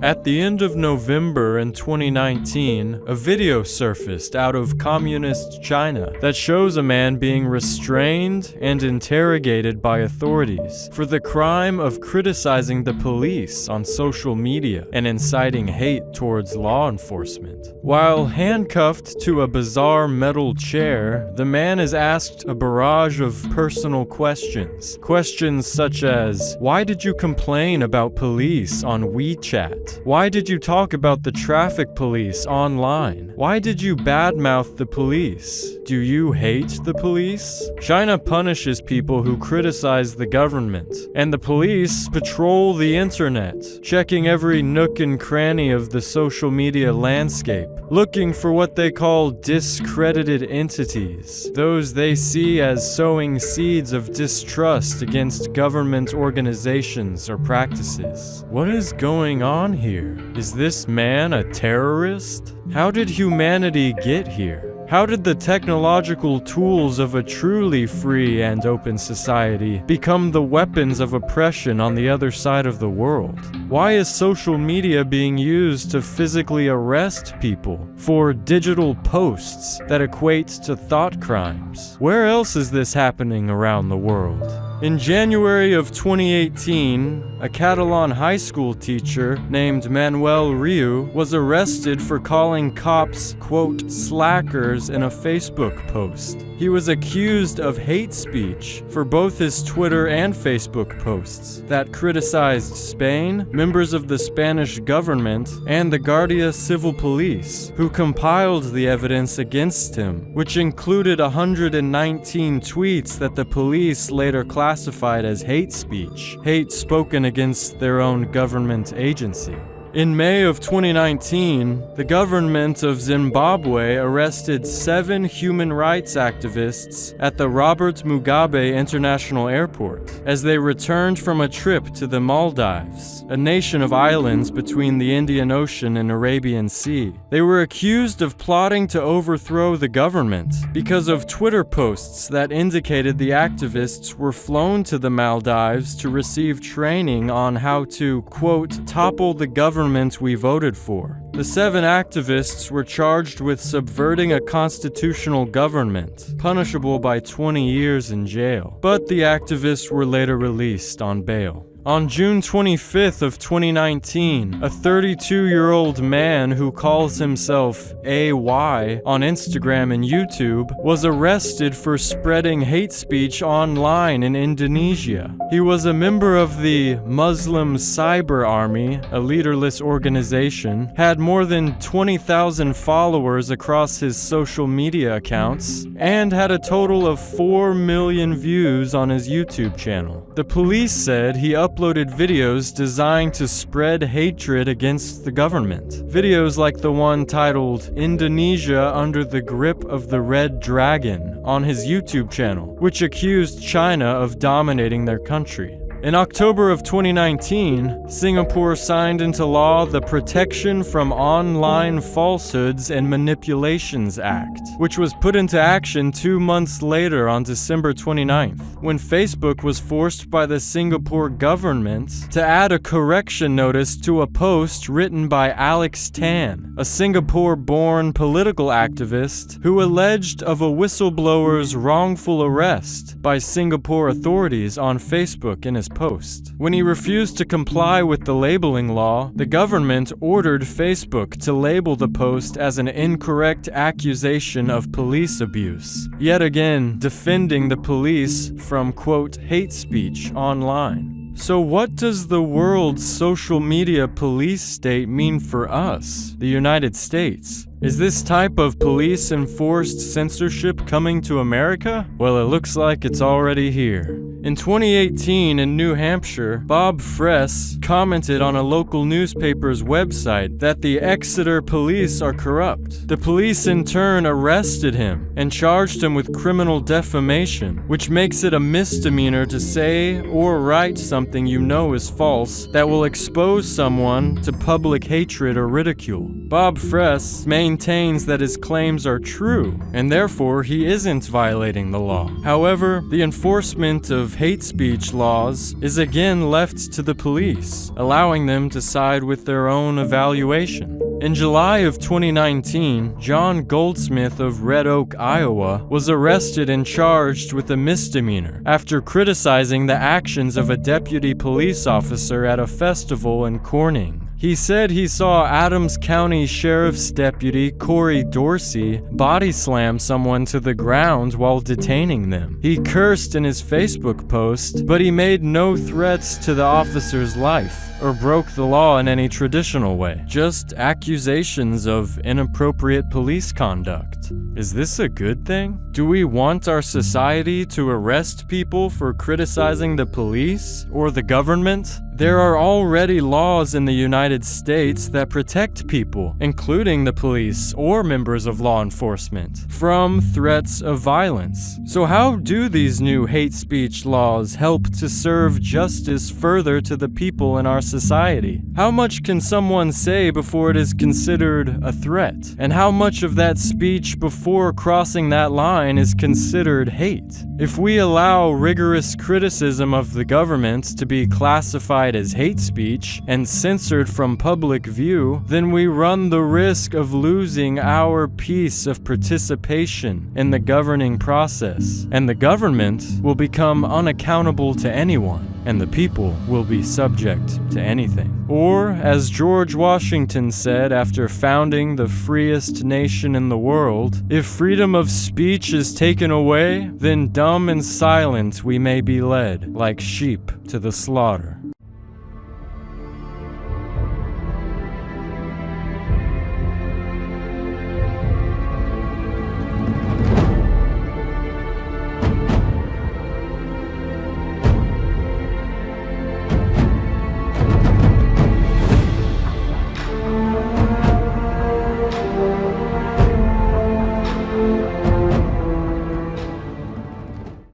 At the end of November in 2019, a video surfaced out of communist China that shows a man being restrained and interrogated by authorities for the crime of criticizing the police on social media and inciting hate towards law enforcement. While handcuffed to a bizarre metal chair, the man is asked a barrage of personal questions. Questions such as, why did you complain about police on WeChat? Why did you talk about the traffic police online? Why did you badmouth the police? Do you hate the police? China punishes people who criticize the government, and the police patrol the internet, checking every nook and cranny of the social media landscape, looking for what they call discredited entities, those they see as sowing seeds of distrust against government organizations or practices. What is going on here? Is this man a terrorist? How did humanity get here? How did the technological tools of a truly free and open society become the weapons of oppression on the other side of the world? Why is social media being used to physically arrest people for digital posts that equate to thought crimes? Where else is this happening around the world? In January of 2018, a Catalan high school teacher named Manuel Riu was arrested for calling cops, quote, slackers in a Facebook post. He was accused of hate speech for both his Twitter and Facebook posts that criticized Spain, members of the Spanish government, and the Guardia Civil Police, who compiled the evidence against him, which included 119 tweets that the police later classified as hate speech, hate spoken against their own government agency. In May of 2019, the government of Zimbabwe arrested 7 human rights activists at the Robert Mugabe International Airport as they returned from a trip to the Maldives, a nation of islands between the Indian Ocean and Arabian Sea. They were accused of plotting to overthrow the government because of Twitter posts that indicated the activists were flown to the Maldives to receive training on how to, quote, topple the government we voted for. The 7 activists were charged with subverting a constitutional government, punishable by 20 years in jail. But the activists were later released on bail. On June 25th of 2019, a 32-year-old man who calls himself AY on Instagram and YouTube was arrested for spreading hate speech online in Indonesia. He was a member of the Muslim Cyber Army, a leaderless organization, had more than 20,000 followers across his social media accounts, and had a total of 4 million views on his YouTube channel. The police said he uploaded videos designed to spread hatred against the government. Videos like the one titled Indonesia Under the Grip of the Red Dragon on his YouTube channel, which accused China of dominating their country. In October of 2019, Singapore signed into law the Protection from Online Falsehoods and Manipulations Act, which was put into action 2 months later on December 29th, when Facebook was forced by the Singapore government to add a correction notice to a post written by Alex Tan, a Singapore-born political activist who alleged of a whistleblower's wrongful arrest by Singapore authorities on Facebook in his post. When he refused to comply with the labeling law, the government ordered Facebook to label the post as an incorrect accusation of police abuse, yet again defending the police from, quote, hate speech online. So what does the world's social media police state mean for us, the United States? Is this type of police-enforced censorship coming to America? Well, it looks like it's already here. In 2018 in New Hampshire, Bob Fress commented on a local newspaper's website that the Exeter police are corrupt. The police in turn arrested him and charged him with criminal defamation, which makes it a misdemeanor to say or write something you know is false that will expose someone to public hatred or ridicule. Bob Fress maintains that his claims are true, and therefore he isn't violating the law. However, the enforcement of hate speech laws is again left to the police, allowing them to side with their own evaluation. In July of 2019, John Goldsmith of Red Oak, Iowa, was arrested and charged with a misdemeanor after criticizing the actions of a deputy police officer at a festival in Corning. He said he saw Adams County Sheriff's Deputy Corey Dorsey body slam someone to the ground while detaining them. He cursed in his Facebook post, but he made no threats to the officer's life or broke the law in any traditional way. Just accusations of inappropriate police conduct. Is this a good thing? Do we want our society to arrest people for criticizing the police or the government? There are already laws in the United States that protect people, including the police or members of law enforcement, from threats of violence. So how do these new hate speech laws help to serve justice further to the people in our society? How much can someone say before it is considered a threat? And how much of that speech before crossing that line is considered hate? If we allow rigorous criticism of the government to be classified as hate speech and censored from public view, then we run the risk of losing our piece of participation in the governing process, and the government will become unaccountable to anyone, and the people will be subject to anything. Or, as George Washington said after founding the freest nation in the world, if freedom of speech is taken away, then dumb and silent we may be led, like sheep to the slaughter.